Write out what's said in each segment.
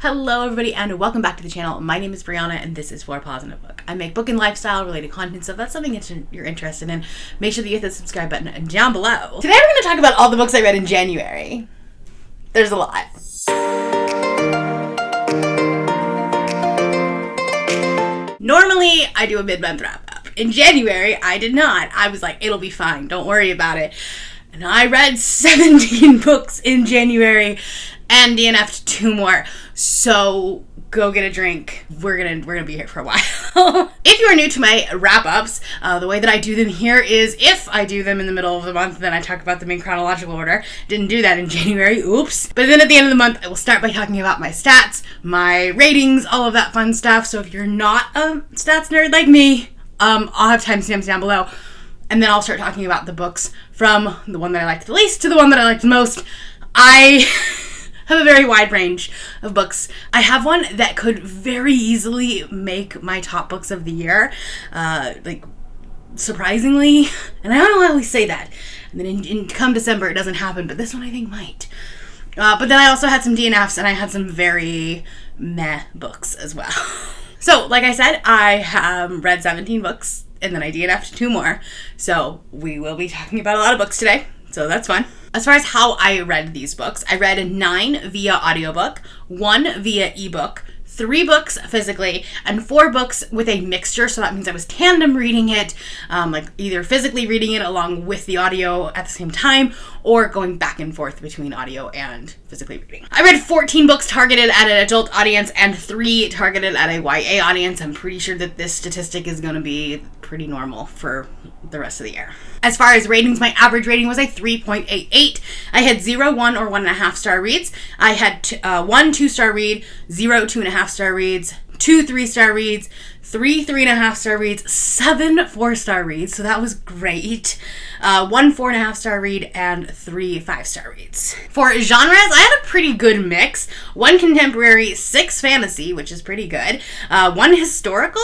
Hello everybody and welcome back to the channel. My name is Brianna and this is For Paws in a Book. I make book and lifestyle related content, so if that's something that you're interested in, make sure that you hit the subscribe button down below. Today we're going to talk about all the books I read in January. There's a lot. Normally I do a mid-month wrap-up. In January I did not. I was like, it'll be fine, don't worry about it. And I read 17 books in January and DNF'd 2 more. So go get a drink. We're gonna be here for a while. If you are new to my wrap-ups, the way that I do them here is if I do them in the middle of the month, then I talk about them in chronological order. Didn't do that in January, oops. But then at the end of the month, I will start by talking about my stats, my ratings, all of that fun stuff. So if you're not a stats nerd like me, I'll have timestamps down below. And then I'll start talking about the books from the one that I liked the least to the one that I liked the most. I have a very wide range of books. I have one that could very easily make my top books of the year, surprisingly. And I don't always say that. And then come December, it doesn't happen, but this one I think might. But then I also had some DNFs and I had some very meh books as well. So, like I said, I have read 17 books and then I DNF'd 2 more. So we will be talking about a lot of books today. So that's fun. As far as how I read these books, I read 9 via audiobook, 1 via ebook, 3 books physically, and 4 books with a mixture. So that means I was tandem reading it, either physically reading it along with the audio at the same time, or going back and forth between audio and physically reading. I read 14 books targeted at an adult audience and 3 targeted at a YA audience. I'm pretty sure that this statistic is going to be pretty normal for the rest of the year. As far as ratings, my average rating was a 3.88. I had 0, 1, or 1.5 star reads. I had 1 2-star read, 0 2.5 star reads, 2 3-star reads, 3 3.5 star reads, 7 4-star reads, so that was great. 1 4.5 star read, and 3 5-star reads. For genres, I had a pretty good mix. 1 contemporary, 6 fantasy, which is pretty good. 1 historical.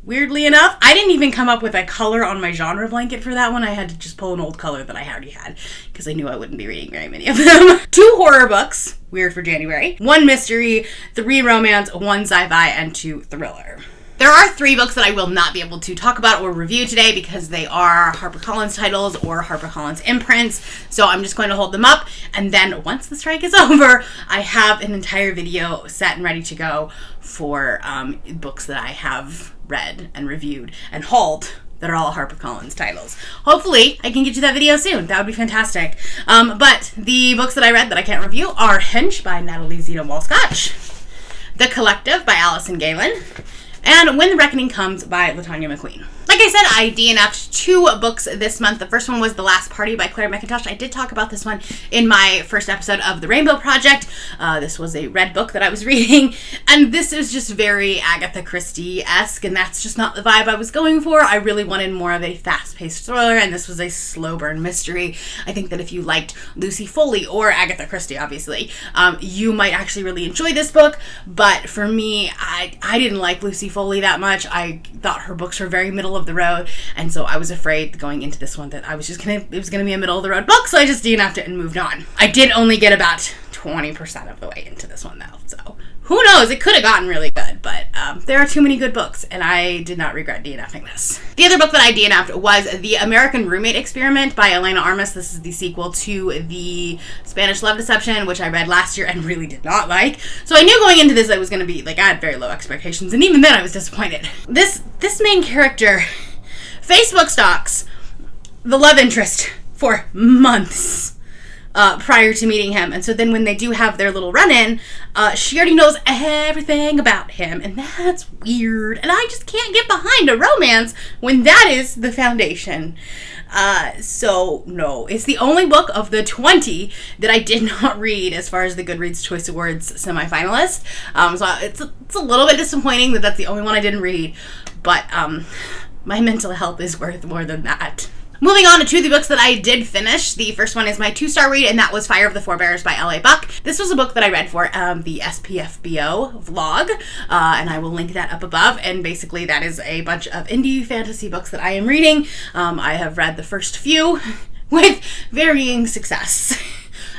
Weirdly enough, I didn't even come up with a color on my genre blanket for that one. I had to just pull an old color that I already had because I knew I wouldn't be reading very many of them. 2 horror books, weird for January. 1 mystery, 3 romance, 1 sci-fi, and 2 thriller. There are 3 books that I will not be able to talk about or review today because they are HarperCollins titles or HarperCollins imprints. So I'm just going to hold them up. And then once the strike is over, I have an entire video set and ready to go for books that I have read and reviewed and hauled that are all HarperCollins titles. Hopefully, I can get you that video soon. That would be fantastic. But the books that I read that I can't review are Hench by Natalie Zito Walscotch, The Collective by Allison Galen, and When the Reckoning Comes by LaTanya McQueen. Like I said, I DNF'd 2 books this month. The first one was The Last Party by Claire McIntosh. I did talk about this one in my first episode of The Rainbow Project. This was a red book that I was reading, and this is just very Agatha Christie-esque, and that's just not the vibe I was going for. I really wanted more of a fast-paced thriller, and this was a slow burn mystery. I think that if you liked Lucy Foley or Agatha Christie, obviously, you might actually really enjoy this book, but for me, I didn't like Lucy Foley that much. I thought her books were very middle of the road, and so I was afraid going into this one that it was gonna be a middle of the road book, so I just DNF'd it and moved on. I did only get about 20% of the way into this one though, so who knows, it could have gotten really good, but there are too many good books, and I did not regret DNFing this. The other book that I DNF'd was The American Roommate Experiment by Elena Armas. This is the sequel to The Spanish Love Deception, which I read last year and really did not like. So I knew going into this I was going to be, I had very low expectations, and even then I was disappointed. This main character Facebook stalks the love interest for months prior to meeting him. And so then when they do have their little run-in, she already knows everything about him. And that's weird. And I just can't get behind a romance when that is the foundation. So no, it's the only book of the 20 that I did not read as far as the Goodreads Choice Awards semifinalist. So it's a little bit disappointing that that's the only one I didn't read. But my mental health is worth more than that. Moving on to 2 of the books that I did finish. The first one is my 2-star read, and that was Fire of the Forebears by L.A. Buck. This was a book that I read for the SPFBO vlog, and I will link that up above. And basically that is a bunch of indie fantasy books that I am reading. I have read the first few with varying success.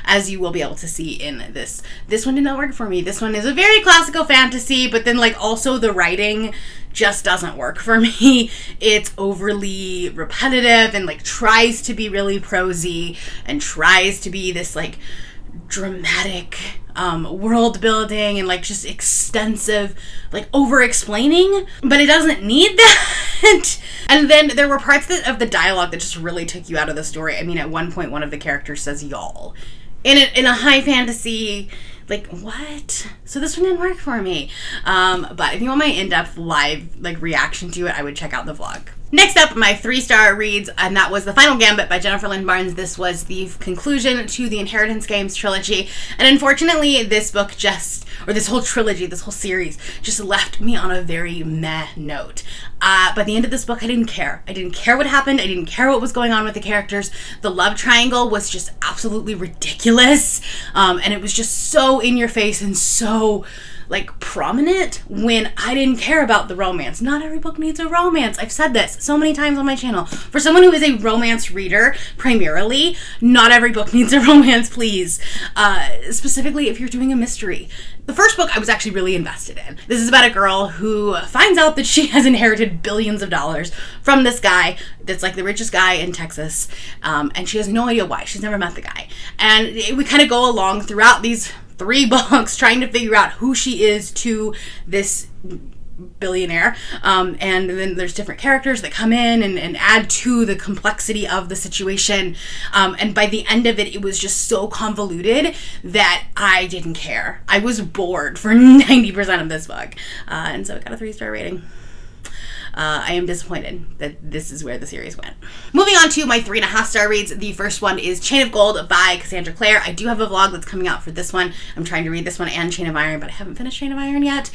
as you will be able to see in this. This one did not work for me. This one is a very classical fantasy, but then like also the writing just doesn't work for me. It's overly repetitive and like tries to be really prosy and tries to be this like dramatic world building and like just extensive like over explaining, but it doesn't need that. And then there were parts of the dialogue that just really took you out of the story. I mean, at one point one of the characters says y'all in a high fantasy. Like, what? So this one didn't work for me. But if you want my in-depth live like reaction to it, I would check out the vlog. Next up, my 3-star reads, and that was The Final Gambit by Jennifer Lynn Barnes. This was the conclusion to the Inheritance Games trilogy. And unfortunately, this book or this whole trilogy, this whole series, just left me on a very meh note. By the end of this book, I didn't care. I didn't care what happened. I didn't care what was going on with the characters. The love triangle was just absolutely ridiculous. And it was just so in your face and so like prominent when I didn't care about the romance. Not every book needs a romance. I've said this so many times on my channel. For someone who is a romance reader primarily, not every book needs a romance, please. Specifically if you're doing a mystery. The first book I was actually really invested in. This is about a girl who finds out that she has inherited billions of dollars from this guy that's like the richest guy in Texas, and she has no idea why. She's never met the guy. And we kind of go along throughout these 3 books trying to figure out who she is to this billionaire, and then there's different characters that come in and add to the complexity of the situation, and by the end of it, it was just so convoluted that I didn't care. I was bored for 90% of this book, and so it got a 3-star rating. I am disappointed that this is where the series went. Moving on to my 3.5-star reads. The first one is Chain of Gold by Cassandra Clare. I do have a vlog that's coming out for this one. I'm trying to read this one and Chain of Iron, but I haven't finished Chain of Iron yet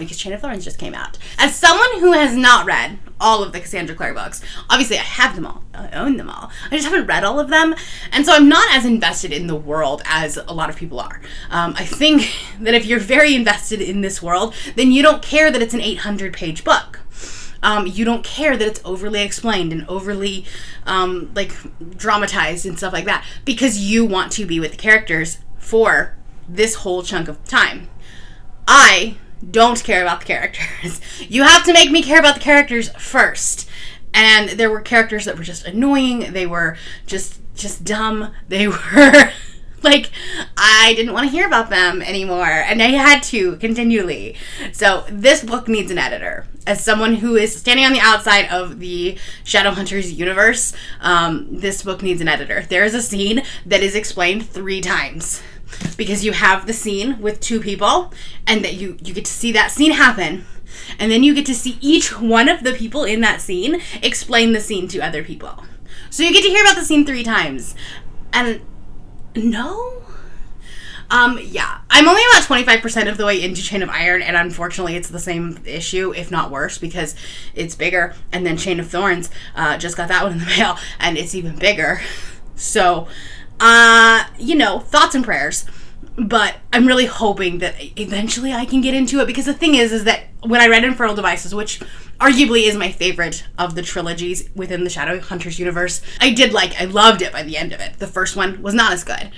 because Chain of Thorns just came out. As someone who has not read all of the Cassandra Clare books, obviously I have them all. I own them all. I just haven't read all of them, and so I'm not as invested in the world as a lot of people are. I think that if you're very invested in this world, then you don't care that it's an 800-page book. You don't care that it's overly explained and overly like dramatized and stuff like that because you want to be with the characters for this whole chunk of time. I don't care about the characters. You have to make me care about the characters first. And there were characters that were just annoying. They were just dumb. They were like, I didn't want to hear about them anymore, and I had to continually. So this book needs an editor. As someone who is standing on the outside of the Shadowhunters universe, this book needs an editor. There is a scene that is explained 3 times because you have the scene with 2 people, and that you get to see that scene happen, and then you get to see each one of the people in that scene explain the scene to other people. So you get to hear about the scene 3 times, and no? Yeah. I'm only about 25% of the way into Chain of Iron, and unfortunately it's the same issue, if not worse, because it's bigger. And then Chain of Thorns, just got that one in the mail, and it's even bigger. So, thoughts and prayers. But I'm really hoping that eventually I can get into it, because the thing is that when I read Infernal Devices, which arguably is my favorite of the trilogies within the Shadowhunters universe, I loved it by the end of it. The first one was not as good.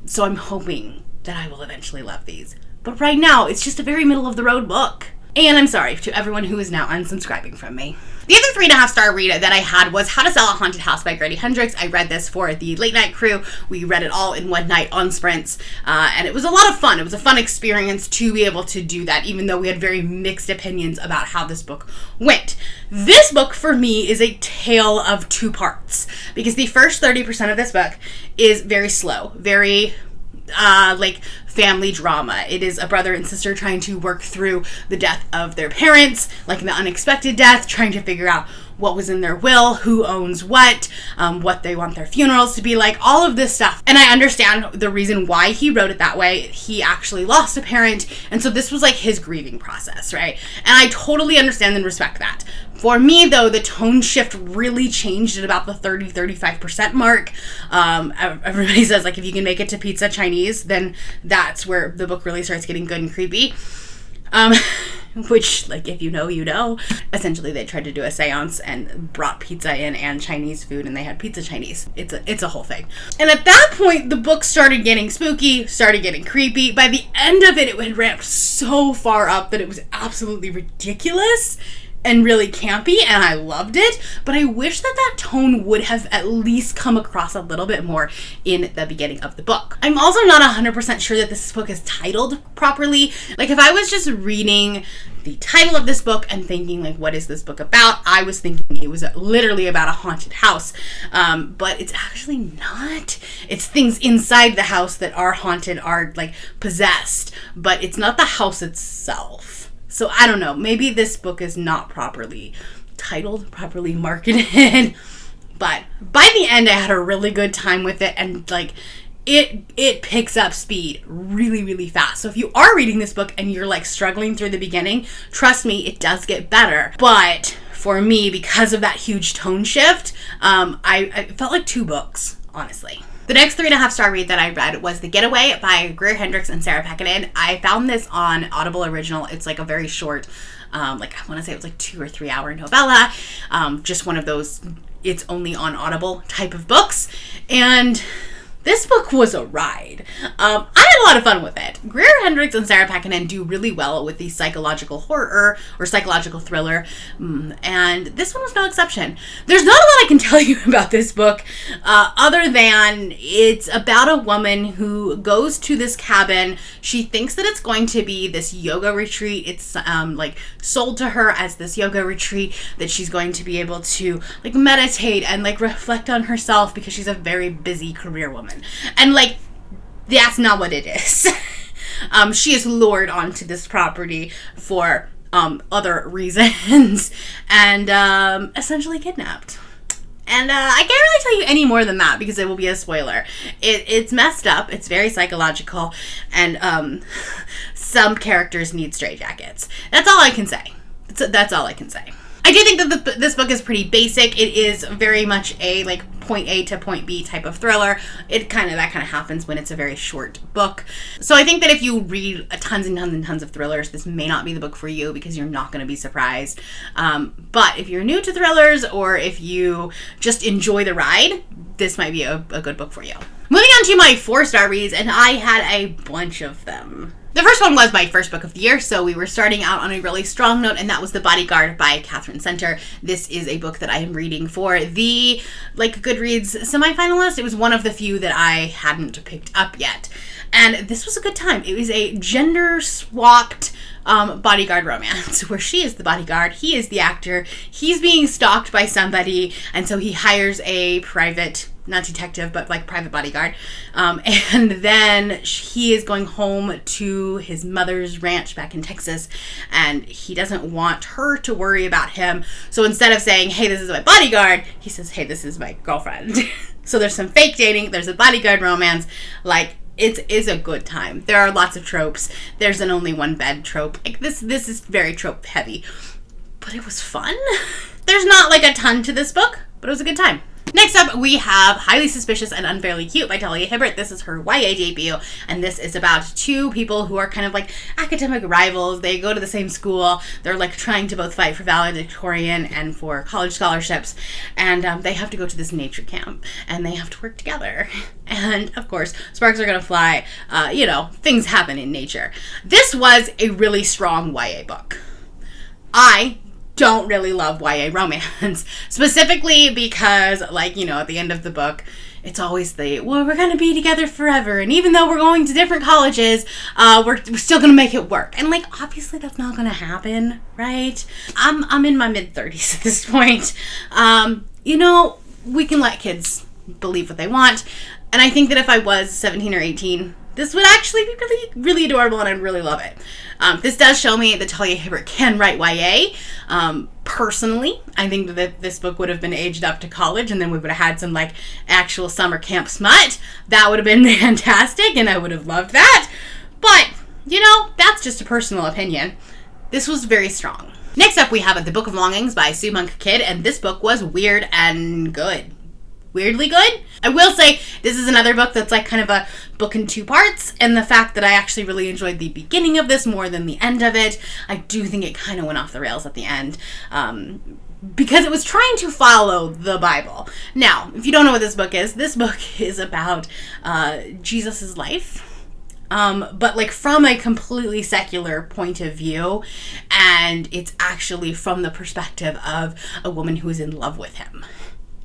So I'm hoping that I will eventually love these. But right now, it's just a very middle-of-the-road book. And I'm sorry to everyone who is now unsubscribing from me. The other 3.5-star read that I had was How to Sell a Haunted House by Grady Hendrix. I read this for the late night crew. We read it all in one night on sprints, and it was a lot of fun. It was a fun experience to be able to do that, even though we had very mixed opinions about how this book went. This book, for me, is a tale of 2 parts, because the first 30% of this book is very slow, very family drama. It is a brother and sister trying to work through the death of their parents, like the unexpected death, trying to figure out what was in their will, who owns what they want their funerals to be like, all of this stuff. And I understand the reason why he wrote it that way. He actually lost a parent, and so this was like his grieving process, right? And I totally understand and respect that. For me, though, the tone shift really changed at about the 30-35% mark. Everybody says, like, if you can make it to Pizza Chinese, then that's where the book really starts getting good and creepy. which, like, if you know, you know. Essentially, they tried to do a seance and brought pizza in and Chinese food, and they had pizza Chinese. It's a whole thing. And at that point, the book started getting spooky, started getting creepy. By the end of it, it had ramped so far up that it was absolutely ridiculous and really campy, and I loved it, but I wish that tone would have at least come across a little bit more in the beginning of the book. I'm also not 100% sure that this book is titled properly. Like, if I was just reading the title of this book and thinking, like, what is this book about? I was thinking it was literally about a haunted house, but it's actually not. It's things inside the house that are haunted, are, like, possessed, but it's not the house itself. So I don't know, maybe this book is not properly titled, properly marketed, but by the end I had a really good time with it, and like it picks up speed really, really fast. So if you are reading this book and you're like struggling through the beginning, trust me, it does get better. But for me, because of that huge tone shift, I felt like 2 books, honestly. The next 3.5-star read that I read was The Getaway by Greer Hendricks and Sarah Pekkanen. I found this on Audible Original. It's like a very short, like I want to say it was like 2 or 3 hour novella. Just one of those, it's only on Audible type of books. And this book was a ride. I had a lot of fun with it. Greer Hendricks and Sarah Pekkanen do really well with the psychological horror or psychological thriller, and this one was no exception. There's not a lot I can tell you about this book, other than it's about a woman who goes to this cabin. She thinks that it's going to be this yoga retreat. It's like sold to her as this yoga retreat that she's going to be able to like meditate and like reflect on herself because she's a very busy career woman. And like, that's not what it is. She is lured onto this property for other reasons and essentially kidnapped. And I can't really tell you any more than that because it will be a spoiler. It's messed up. It's very psychological. And some characters need straitjackets. That's all I can say. That's all I can say. I do think that this book is pretty basic. It is very much a like point A to point B type of thriller. That kind of happens when it's a very short book. So I think that if you read tons and tons and tons of thrillers, this may not be the book for you because you're not going to be surprised. But if you're new to thrillers or if you just enjoy the ride, this might be a good book for you. Moving on to my 4-star reads, and I had a bunch of them. The first one was my first book of the year, so we were starting out on a really strong note, and that was The Bodyguard by Catherine Center. This is a book that I am reading for the Goodreads semifinalist. It was one of the few that I hadn't picked up yet. And this was a good time. It was a gender-swapped bodyguard romance where she is the bodyguard, he is the actor, he's being stalked by somebody, and so he hires a private, not detective, but like private bodyguard. And then he is going home to his mother's ranch back in Texas, and he doesn't want her to worry about him. So instead of saying, hey, this is my bodyguard, he says, hey, this is my girlfriend. So there's some fake dating, there's a bodyguard romance, like, it is a good time. There are lots of tropes. There's an only one bed trope. Like this is very trope heavy, but it was fun. There's not like a ton to this book, but it was a good time. Next up, we have Highly Suspicious and Unfairly Cute by Talia Hibbert. This is her YA debut, and this is about 2 people who are kind of like academic rivals. They go to the same school. They're like trying to both fight for valedictorian and for college scholarships, and they have to go to this nature camp, and they have to work together. And of course, sparks are gonna fly. Things happen in nature. This was a really strong YA book. I don't really love YA romance, specifically because, at the end of the book, it's always we're gonna be together forever, and even though we're going to different colleges, we're still gonna make it work. And obviously that's not gonna happen, right? I'm in my mid-30s at this point. We can let kids believe what they want, and I think that if I was 17 or 18, this would actually be really, really adorable, and I'd really love it. This does show me that Talia Hibbert can write YA. Personally, I think that this book would have been aged up to college, and then we would have had some actual summer camp smut. That would have been fantastic, and I would have loved that. But, that's just a personal opinion. This was very strong. Next up, we have The Book of Longings by Sue Monk Kidd, and this book was weird and good. Weirdly good. I will say This is another book that's like kind of a book in 2 parts, and the fact that I actually really enjoyed the beginning of this more than the end of it, I do think it kind of went off the rails at the end. Because it was trying to follow the Bible. Now, if you don't know what this book is about Jesus' life. But like from a completely secular point of view, and it's actually from the perspective of a woman who is in love with him.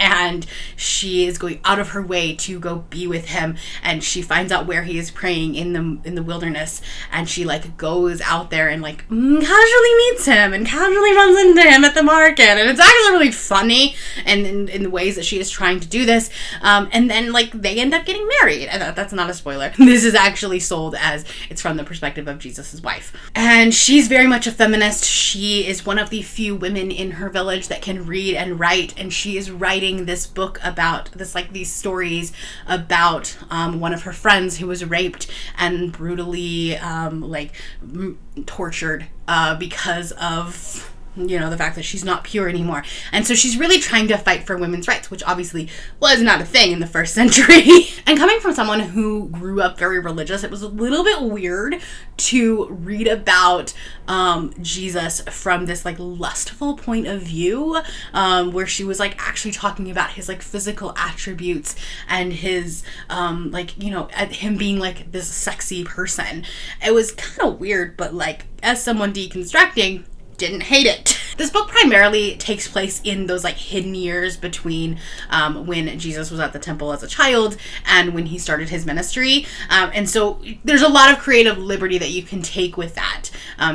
And she is going out of her way to go be with him, and she finds out where he is praying in the wilderness, and she like goes out there and like casually meets him and casually runs into him at the market, and it's actually really funny and in the ways that she is trying to do this, and then like they end up getting married, and that's not a spoiler. This is actually sold as it's from the perspective of Jesus's wife, and she's very much a feminist. She is one of the few women in her village that can read and write, and she is writing this book about this, like these stories about one of her friends who was raped and brutally tortured because of the fact that she's not pure anymore. And so she's really trying to fight for women's rights, which obviously was not a thing in the first century. And coming from someone who grew up very religious, it was a little bit weird to read about Jesus from this like lustful point of view, where she was like actually talking about his like physical attributes and his him being like this sexy person. It was kind of weird, but like as someone deconstructing, didn't hate it. This book primarily takes place in those like hidden years between when Jesus was at the temple as a child and when he started his ministry. And so there's a lot of creative liberty that you can take with that,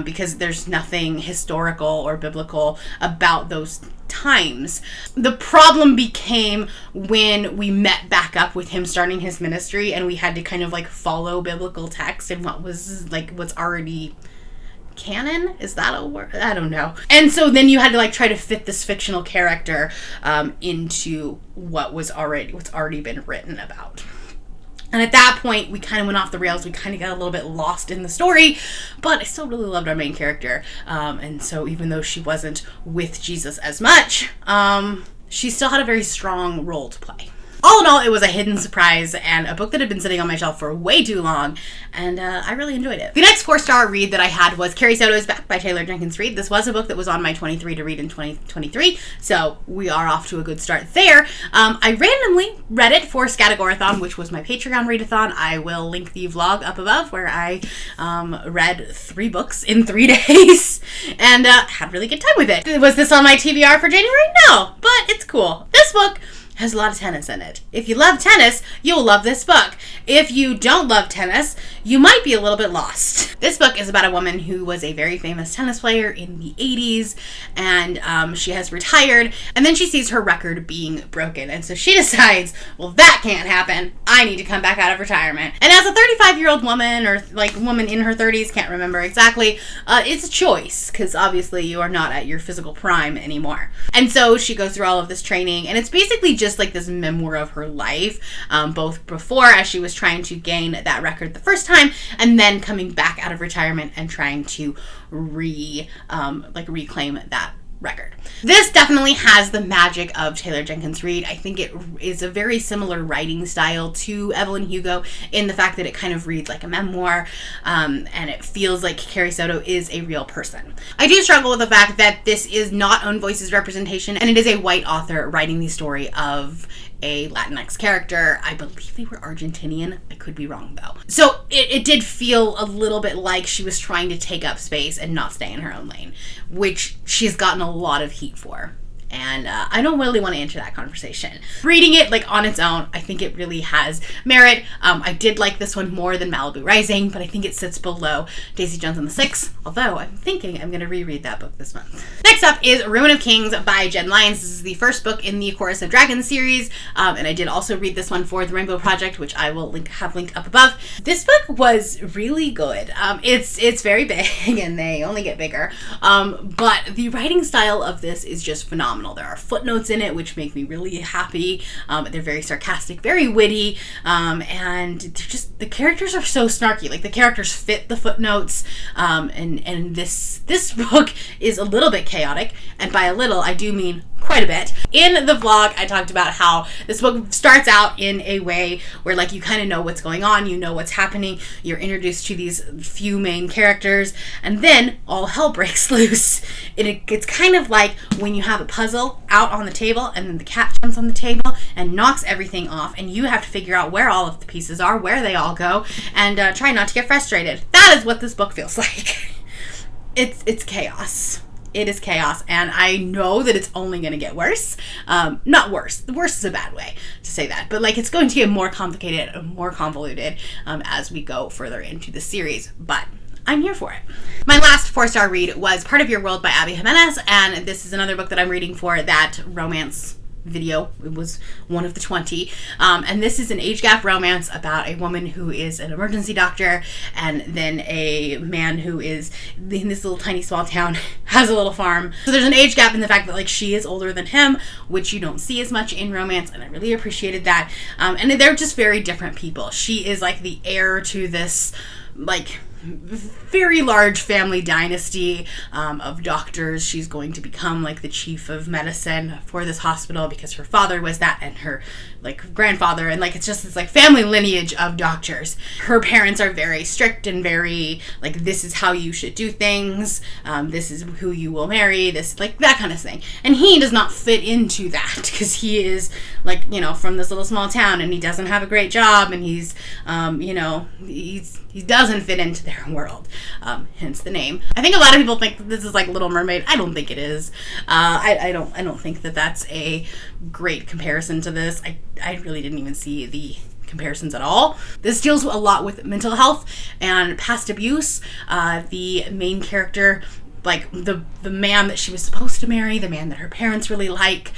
because there's nothing historical or biblical about those times. The problem became when we met back up with him starting his ministry and we had to kind of like follow biblical text and what was like what's already canon, is that a word? I don't know. And so then you had to like try to fit this fictional character into what's already been written about. And at that point, we kind of went off the rails. We kind of got a little bit lost in the story, but I still really loved our main character. And so even though she wasn't with Jesus as much, she still had a very strong role to play. All in all, it was a hidden surprise and a book that had been sitting on my shelf for way too long, and I really enjoyed it. The next 4-star read that I had was Carrie Soto's Back by Taylor Jenkins Reid. This was a book that was on my 23 to read in 2023, so we are off to a good start there. I randomly read it for Scatagorathon, which was my Patreon readathon. I will link the vlog up above where I read 3 books in 3 days and had a really good time with it. Was this on my TBR for January? No, but it's cool. This book has a lot of tennis in it. If you love tennis, you'll love this book. If you don't love tennis, you might be a little bit lost. This book is about a woman who was a very famous tennis player in the 80s, and she has retired, and then she sees her record being broken, and so she decides, well, that can't happen. I need to come back out of retirement. And as a 35-year-old woman, or like woman in her 30s, can't remember exactly, it's a choice, because obviously you are not at your physical prime anymore. And so she goes through all of this training, and it's basically just like this memoir of her life, both before as she was trying to gain that record the first time, and then coming back out of retirement and trying to reclaim that record. This definitely has the magic of Taylor Jenkins Reid. I think it is a very similar writing style to Evelyn Hugo in the fact that it kind of reads like a memoir, and it feels like Carrie Soto is a real person. I do struggle with the fact that this is not Own Voices representation, and it is a white author writing the story of a Latinx character. I believe they were Argentinian. I could be wrong though. So it did feel a little bit like she was trying to take up space and not stay in her own lane, which she's gotten a lot of heat for. And I don't really want to enter that conversation. Reading it like on its own, I think it really has merit. I did like this one more than Malibu Rising, but I think it sits below Daisy Jones and the Six, although I'm thinking I'm going to reread that book this month. Next up is Ruin of Kings by Jen Lyons. This is the first book in the Chorus of Dragons series, and I did also read this one for the Rainbow Project, which I will have linked up above. This book was really good. It's very big, and they only get bigger, but the writing style of this is just phenomenal. There are footnotes in it, which make me really happy. They're very sarcastic, very witty, and they're just, the characters are so snarky. Like, the characters fit the footnotes, and this book is a little bit chaotic, and by a little, I do mean quite quite a bit. In the vlog, I talked about how this book starts out in a way where like you kind of know what's going on, you know what's happening, you're introduced to these few main characters, and then all hell breaks loose. It's kind of like when you have a puzzle out on the table and then the cat jumps on the table and knocks everything off, and you have to figure out where all of the pieces are, where they all go, and try not to get frustrated. That is what this book feels like. It's chaos. It is chaos, and I know that it's only going to get worse. Not worse. The worst is a bad way to say that, but like it's going to get more complicated and more convoluted as we go further into the series, but I'm here for it. My last 4-star read was Part of Your World by Abby Jimenez, and this is another book that I'm reading for that romance video. It was one of the 20, and this is an age gap romance about a woman who is an emergency doctor, and then a man who is in this little tiny small town, has a little farm. So there's an age gap in the fact that like she is older than him, which you don't see as much in romance, and I really appreciated that. And they're just very different people. She is like the heir to this like very large family dynasty of doctors. She's going to become like the chief of medicine for this hospital because her father was that, and her like grandfather, and like it's just this like family lineage of doctors. Her parents are very strict and very like, this is how you should do things, this is who you will marry, this like that kind of thing. And he does not fit into that because he is like, you know, from this little small town, and he doesn't have a great job, and he's you know, he doesn't fit into their world, hence the name. I think a lot of people think that this is like Little Mermaid. I don't think it is. I don't think that that's a great comparison to this. I really didn't even see the comparisons at all. This deals a lot with mental health and past abuse. The main character, like the man that she was supposed to marry, the man that her parents really like,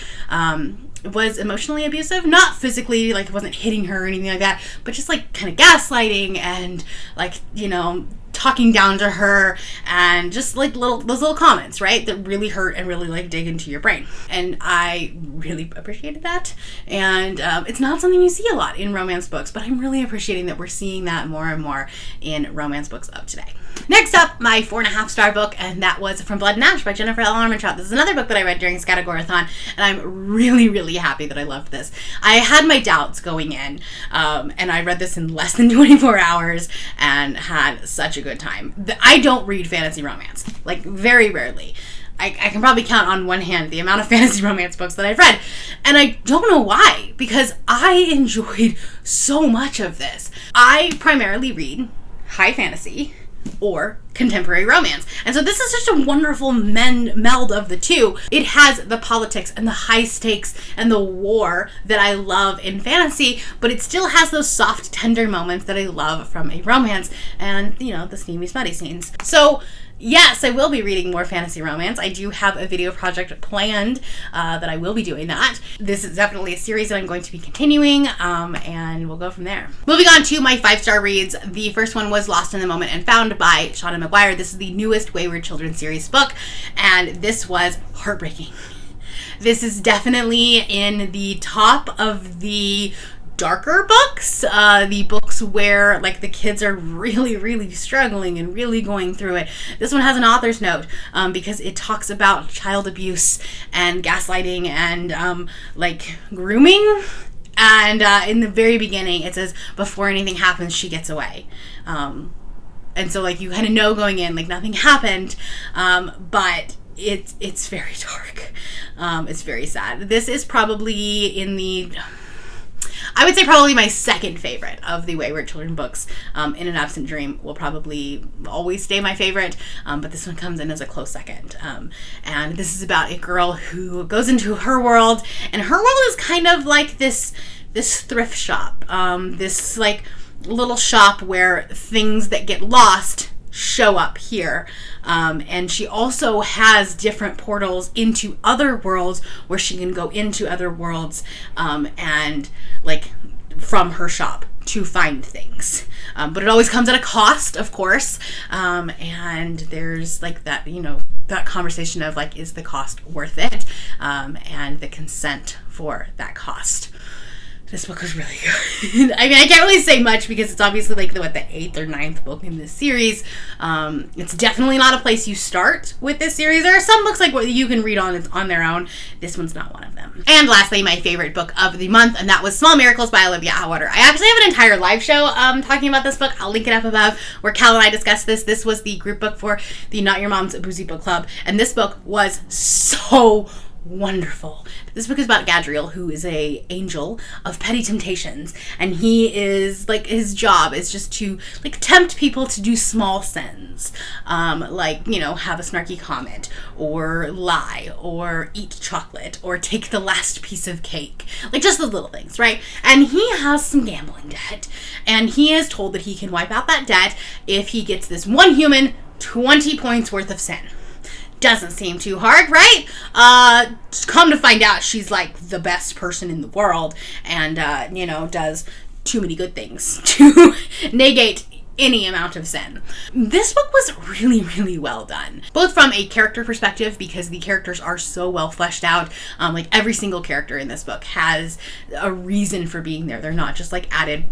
was emotionally abusive, not physically, like it wasn't hitting her or anything like that, but just like kind of gaslighting and like, you know, talking down to her, and just like those little comments, right, that really hurt and really like dig into your brain. And I really appreciated that, and it's not something you see a lot in romance books, but I'm really appreciating that we're seeing that more and more in romance books of today. Next up, my 4.5-star book, and that was From Blood and Ash by Jennifer L. Armentrout. This is another book that I read during Scatagorathon, and I'm really, really happy that I loved this. I had my doubts going in, and I read this in less than 24 hours and had such a good time. I don't read fantasy romance, like very rarely. I can probably count on one hand the amount of fantasy romance books that I've read, and I don't know why, because I enjoyed so much of this. I primarily read high fantasy or contemporary romance. And so this is just a wonderful meld of the two. It has the politics and the high stakes and the war that I love in fantasy, but it still has those soft, tender moments that I love from a romance, and, you know, the steamy, smutty scenes. So yes, I will be reading more fantasy romance. I do have a video project planned that I will be doing that. This is definitely a series that I'm going to be continuing, and we'll go from there. Moving on to my 5-star reads. The first one was Lost in the Moment and Found by Shauna McGuire. This is the newest Wayward Children series book, and this was heartbreaking. This is definitely in the top of the darker books, the books where like the kids are really, really struggling and really going through it. This one has an author's note because it talks about child abuse and gaslighting and like grooming. And in the very beginning, it says, before anything happens, she gets away. And so like you kind of know going in, like nothing happened, but it's very dark. It's very sad. This is probably I would say probably my second favorite of the Wayward Children books. In an Absent Dream will probably always stay my favorite, but this one comes in as a close second. And this is about a girl who goes into her world, and her world is kind of like this thrift shop, this like little shop where things that get lost show up here. And she also has different portals into other worlds where she can go into other worlds and like from her shop to find things. But it always comes at a cost, of course. And there's like that, you know, that conversation of like, is the cost worth it? And the consent for that cost. This book was really good. I mean, I can't really say much because it's obviously like the 8th or 9th book in this series. It's definitely not a place you start with this series. There are some books like what you can read on their own. This one's not one of them. And lastly, my favorite book of the month, and that was Small Miracles by Olivia Atwater. I actually have an entire live show talking about this book. I'll link it up above, where Cal and I discussed this. This was the group book for the Not Your Mom's Boozy Book Club, and this book was so wonderful. This book is about Gadriel, who is a angel of petty temptations, and he is like, his job is just to like tempt people to do small sins, like, you know, have a snarky comment, or lie, or eat chocolate, or take the last piece of cake, like just the little things, right? And he has some gambling debt, and he is told that he can wipe out that debt if he gets this one human 20 points worth of sin. Doesn't seem too hard, right? Come to find out, she's like the best person in the world, and you know, does too many good things to negate any amount of sin. This book was really, really well done, both from a character perspective, because the characters are so well fleshed out. Like every single character in this book has a reason for being there. They're not just like added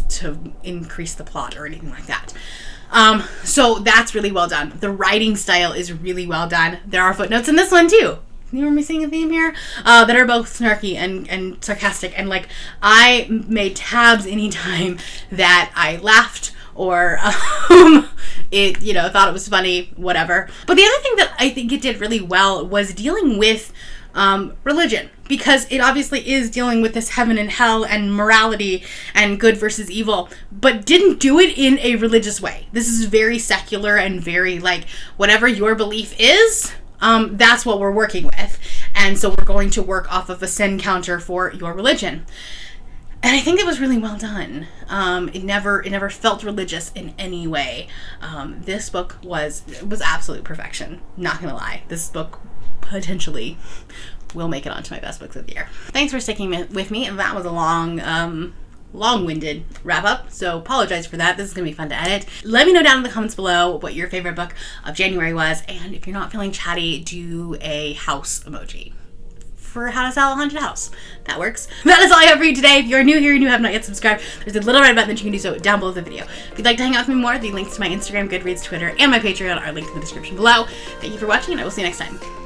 to increase the plot or anything like that. So that's really well done. The writing style is really well done. There are footnotes in this one too. You remember me seeing a theme here? That are both snarky and sarcastic, and like I made tabs anytime that I laughed or it, you know, thought it was funny, whatever. But the other thing that I think it did really well was dealing with religion, because it obviously is dealing with this heaven and hell and morality and good versus evil, but didn't do it in a religious way. This is very secular and very like, whatever your belief is, that's what we're working with. And so we're going to work off of a sin counter for your religion. And I think it was really well done. It never felt religious in any way. This book was absolute perfection. Not gonna lie. This book potentially will make it onto my best books of the year. Thanks for sticking with me. That was a long-winded wrap-up, so apologize for that. This is gonna be fun to edit. Let me know down in the comments below what your favorite book of January was, and if you're not feeling chatty, do a house emoji for how to sell a haunted house. That works. That is all I have for you today. If you're new here and you have not yet subscribed, there's a little red button that you can do so down below the video. If you'd like to hang out with me more, the links to my Instagram, Goodreads, Twitter, and my Patreon are linked in the description below. Thank you for watching, and I will see you next time.